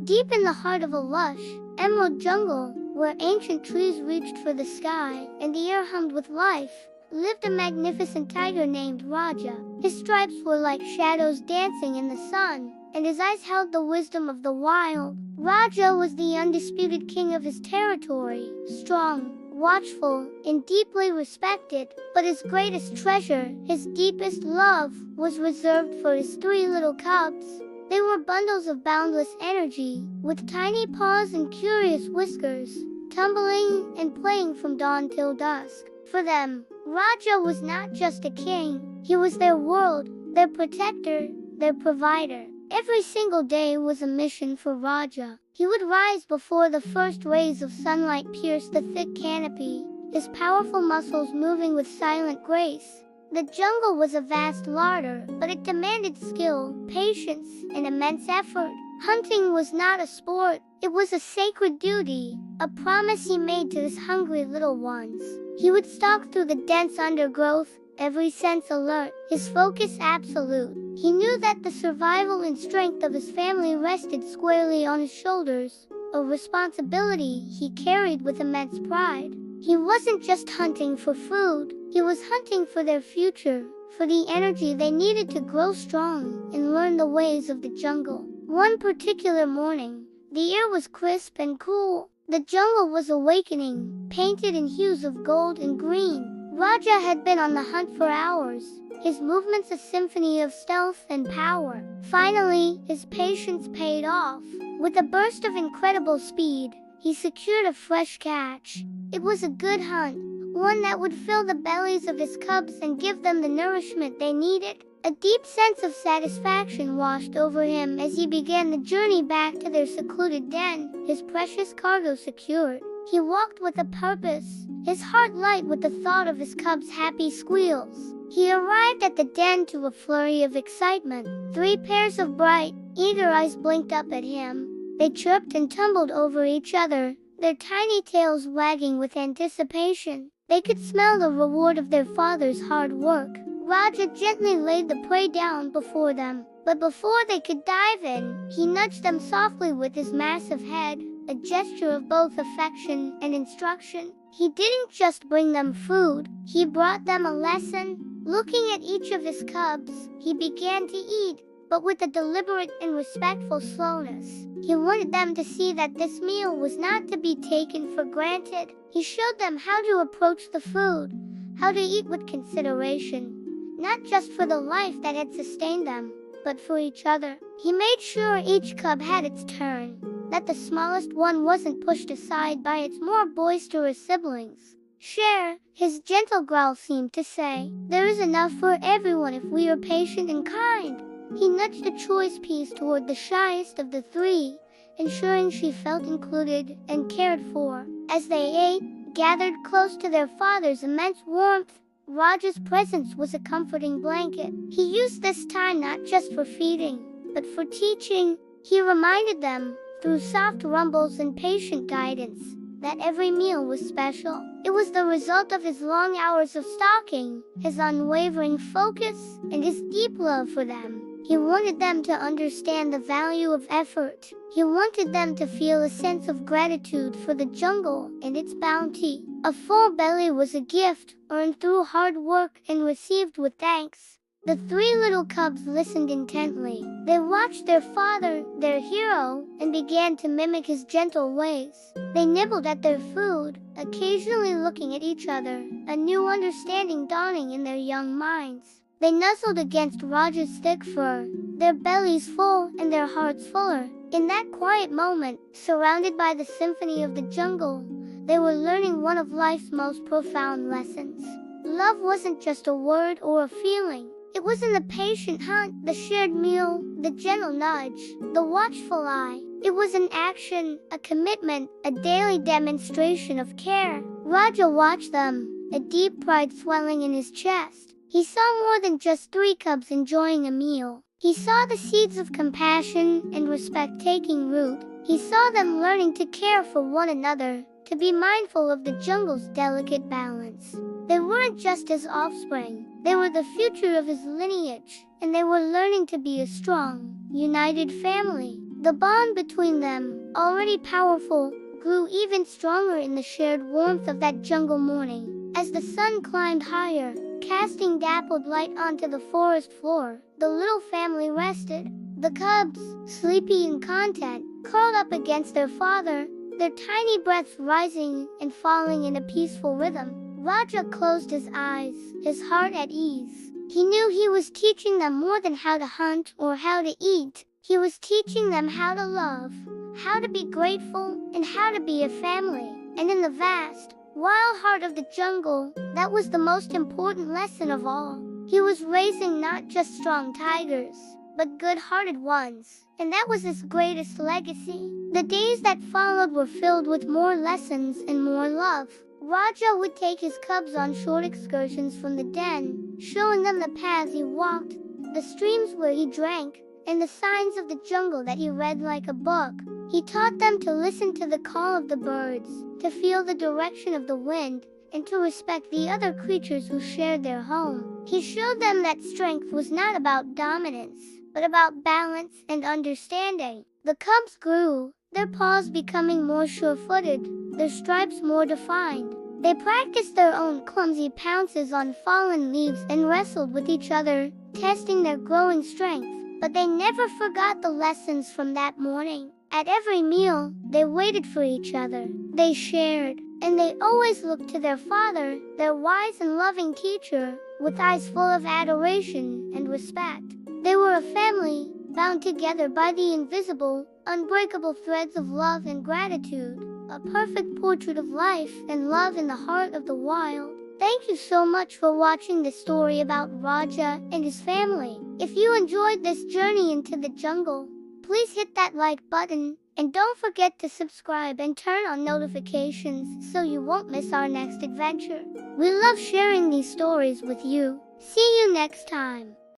Deep in the heart of a lush, emerald jungle, where ancient trees reached for the sky and the air hummed with life, lived a magnificent tiger named Raja. His stripes were like shadows dancing in the sun, and his eyes held the wisdom of the wild. Raja was the undisputed king of his territory, strong, watchful, and deeply respected, but his greatest treasure, his deepest love, was reserved for his three little cubs. They were bundles of boundless energy, with tiny paws and curious whiskers, tumbling and playing from dawn till dusk. For them, Raja was not just a king, he was their world, their protector, their provider. Every single day was a mission for Raja. He would rise before the first rays of sunlight pierced the thick canopy, his powerful muscles moving with silent grace. The jungle was a vast larder, but it demanded skill, patience, and immense effort. Hunting was not a sport, it was a sacred duty, a promise he made to his hungry little ones. He would stalk through the dense undergrowth, every sense alert, his focus absolute. He knew that the survival and strength of his family rested squarely on his shoulders, a responsibility he carried with immense pride. He wasn't just hunting for food, he was hunting for their future, for the energy they needed to grow strong and learn the ways of the jungle. One particular morning, the air was crisp and cool. The jungle was awakening, painted in hues of gold and green. Raja had been on the hunt for hours, his movements a symphony of stealth and power. Finally, his patience paid off. With a burst of incredible speed, he secured a fresh catch. It was a good hunt, one that would fill the bellies of his cubs and give them the nourishment they needed. A deep sense of satisfaction washed over him as he began the journey back to their secluded den, his precious cargo secured. He walked with a purpose, his heart light with the thought of his cubs' happy squeals. He arrived at the den to a flurry of excitement. 3 pairs of bright, eager eyes blinked up at him. They chirped and tumbled over each other, their tiny tails wagging with anticipation. They could smell the reward of their father's hard work. Raja gently laid the prey down before them, but before they could dive in, he nudged them softly with his massive head, a gesture of both affection and instruction. He didn't just bring them food, he brought them a lesson. Looking at each of his cubs, he began to eat, but with a deliberate and respectful slowness. He wanted them to see that this meal was not to be taken for granted. He showed them how to approach the food, how to eat with consideration, not just for the life that had sustained them, but for each other. He made sure each cub had its turn, that the smallest one wasn't pushed aside by its more boisterous siblings. Share, his gentle growl seemed to say. There is enough for everyone if we are patient and kind. He nudged a choice piece toward the shyest of the 3, ensuring she felt included and cared for. As they ate, gathered close to their father's immense warmth, Raja's presence was a comforting blanket. He used this time not just for feeding, but for teaching. He reminded them, through soft rumbles and patient guidance, that every meal was special. It was the result of his long hours of stalking, his unwavering focus, and his deep love for them. He wanted them to understand the value of effort. He wanted them to feel a sense of gratitude for the jungle and its bounty. A full belly was a gift, earned through hard work and received with thanks. The 3 little cubs listened intently. They watched their father, their hero, and began to mimic his gentle ways. They nibbled at their food, occasionally looking at each other, a new understanding dawning in their young minds. They nuzzled against Raja's thick fur, their bellies full and their hearts fuller. In that quiet moment, surrounded by the symphony of the jungle, they were learning one of life's most profound lessons. Love wasn't just a word or a feeling. It was in the patient hunt, the shared meal, the gentle nudge, the watchful eye. It was an action, a commitment, a daily demonstration of care. Raja watched them, a deep pride swelling in his chest. He saw more than just 3 cubs enjoying a meal. He saw the seeds of compassion and respect taking root. He saw them learning to care for one another, to be mindful of the jungle's delicate balance. They weren't just his offspring, they were the future of his lineage, and they were learning to be a strong, united family. The bond between them, already powerful, grew even stronger in the shared warmth of that jungle morning. As the sun climbed higher, casting dappled light onto the forest floor, the little family rested. The cubs, sleepy and content, curled up against their father, their tiny breaths rising and falling in a peaceful rhythm. Raja closed his eyes, his heart at ease. He knew he was teaching them more than how to hunt or how to eat. He was teaching them how to love, how to be grateful, and how to be a family. And in the vast, wild heart of the jungle, that was the most important lesson of all. He was raising not just strong tigers, but good-hearted ones. And that was his greatest legacy. The days that followed were filled with more lessons and more love. Raja would take his cubs on short excursions from the den, showing them the paths he walked, the streams where he drank, and the signs of the jungle that he read like a book. He taught them to listen to the call of the birds, to feel the direction of the wind, and to respect the other creatures who shared their home. He showed them that strength was not about dominance, but about balance and understanding. The cubs grew, their paws becoming more sure-footed, their stripes more defined. They practiced their own clumsy pounces on fallen leaves and wrestled with each other, testing their growing strength. But they never forgot the lessons from that morning. At every meal, they waited for each other. They shared, and they always looked to their father, their wise and loving teacher, with eyes full of adoration and respect. They were a family, bound together by the invisible, unbreakable threads of love and gratitude, a perfect portrait of life and love in the heart of the wild. Thank you so much for watching this story about Raja and his family. If you enjoyed this journey into the jungle, please hit that like button, and don't forget to subscribe and turn on notifications so you won't miss our next adventure. We love sharing these stories with you. See you next time.